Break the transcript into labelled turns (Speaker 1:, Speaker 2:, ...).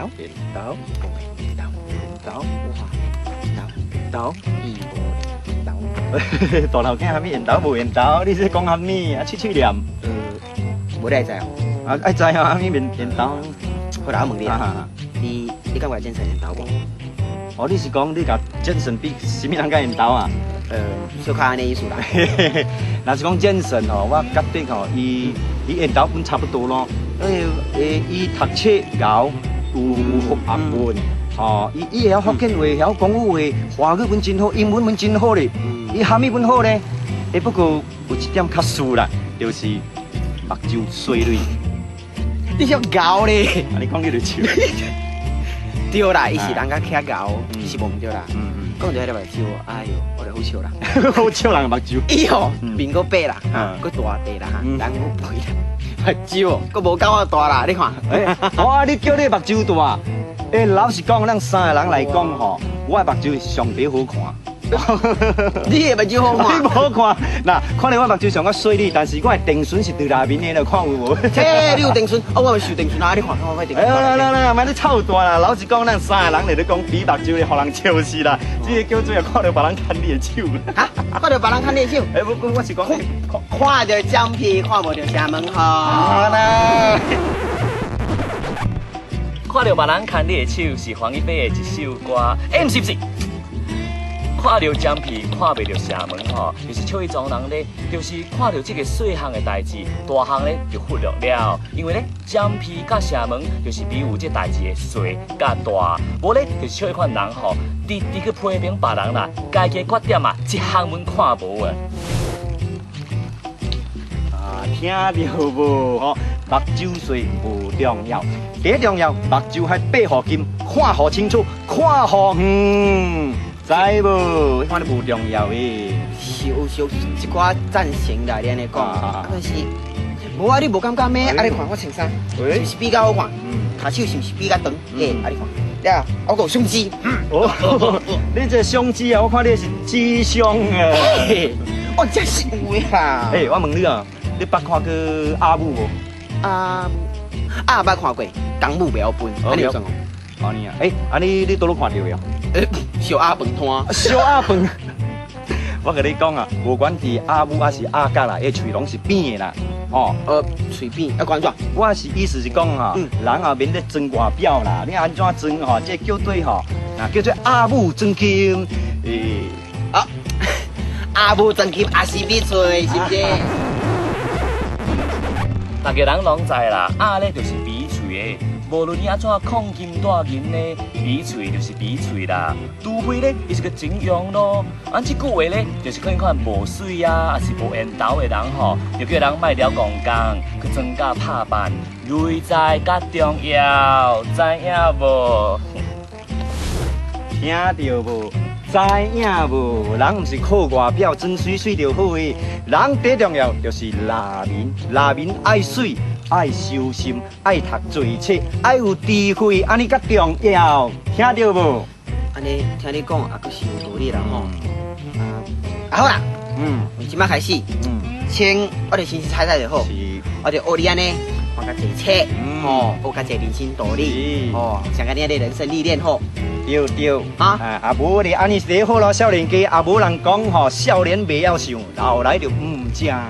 Speaker 1: 刀，
Speaker 2: 镰刀，
Speaker 1: 镰刀，
Speaker 2: 刀，
Speaker 1: 刀，伊无镰刀。
Speaker 2: 大头囝虾米镰刀无镰刀？你是讲虾米啊？碎念。
Speaker 1: 无你知哦。
Speaker 2: 啊，爱知啊，虾米镰刀？
Speaker 1: 好啦，我问你啦，
Speaker 2: 啊，
Speaker 1: 你敢有健身镰刀无？
Speaker 2: 哦，你是讲你甲健身比什么人甲镰刀啊？
Speaker 1: 小可安尼意思啦。
Speaker 2: 若是讲健身吼，我觉得吼，伊镰刀本差不多咯。伊读册敖有学问，吼，伊会晓福建话，会晓广府话，华语文真好，英文文真好咧。伊虾米文好咧？不过有一点较输啦，就是目睭水蕊。
Speaker 1: 你遐搞咧？
Speaker 2: 啊，你讲你就笑。
Speaker 1: 对啦，伊是人家遐搞，是无毋对啦。讲到迄个目睭，哎哟，我就好笑啦。
Speaker 2: 好笑人目睭。
Speaker 1: 伊吼面阁白啦，阁大地啦，人阁肥啦，目睭阁无够我大啦，你看。
Speaker 2: 哇，你叫你目睭大？老实讲，咱三个人来讲吼，我的目睭是上比好看。
Speaker 1: 你的目睭好看？
Speaker 2: 你无看，嗱，看到我目睭上较水哩，但是我的电唇是对内面的，你看有无？
Speaker 1: 切，你有电唇，我有受电唇啊！你看，我电唇。
Speaker 2: 来，莫你臭大啦！老实讲，咱三个人嚟咧讲比目睭咧，互人笑死啦！只个叫做也看到别人牵你的手。
Speaker 1: 哈？看到别人牵你的手？
Speaker 2: 我是讲，
Speaker 1: 看到姜皮，看无到厦门吼。
Speaker 2: 啦。
Speaker 3: 看到别人牵你的手是黄一飞的一首歌，毋是不是？看到江皮，看袂到厦门吼，就是笑伊庄人咧，就是看到这个细项的代志，大项咧就忽略了。因为咧，江皮甲厦门就是比有这代志的细甲大，无咧就是笑伊款人吼，直去批评别人啦，家己缺点啊，一项门看无啊。
Speaker 2: 听到无？吼，目睭水无重要，第重要目睭还闭互金，看互清楚，看互远。知无？看你无重要诶。
Speaker 1: 是一寡赞成来咧安尼讲，但是无啊，你无感觉咩？啊，你看我穿衫，是不是比较好看？骹手是不是比较长？啊，你看，呀，我有胸肌。
Speaker 2: 你这胸肌啊，我看你是肌胸啊。
Speaker 1: 我真是有啦。
Speaker 2: 我问你啊，你捌看过阿母无？
Speaker 1: 捌看过，公母袂晓分，安尼算哦。
Speaker 2: 安尼啊，你倒落看到呀？
Speaker 1: 小鸭饭摊，
Speaker 2: 小鸭饭。我跟你讲啊，无管是阿母还是阿甲啦，伊喙拢是扁的啦。哦，
Speaker 1: 嘴扁，关怎？
Speaker 2: 我是意思是讲哈，人后面咧装外表啦，你安怎装吼？这叫对吼，那叫做阿母装金。
Speaker 1: 阿母装金也是比嘴，是不是？
Speaker 3: 大家人拢知啦，咧就是比喙的。无论你安怎控金大银呢，比喙就是比喙啦。除非咧，伊是个真用咯。这句话咧，就是可以看无水啊，还是无缘投的人吼，就叫人卖了讲工，去增加拍板。内在较重要，知影无？
Speaker 2: 听到无？知影无？人毋是靠外表装水水就好诶，人最重要就是内面爱水。爱修心，爱读做册，爱有智慧，安尼较重要，听到无？
Speaker 1: 安尼听你讲，也是有道理啦吼。好啦，从今摆开始，先我哋先去踩就好，我哋学你安尼，看较济册，学较济人生道理，像安尼的人生历练吼。
Speaker 2: 对啊无你安尼是好咯，少年家，啊无人讲吼，少年袂晓想，老来就唔正样。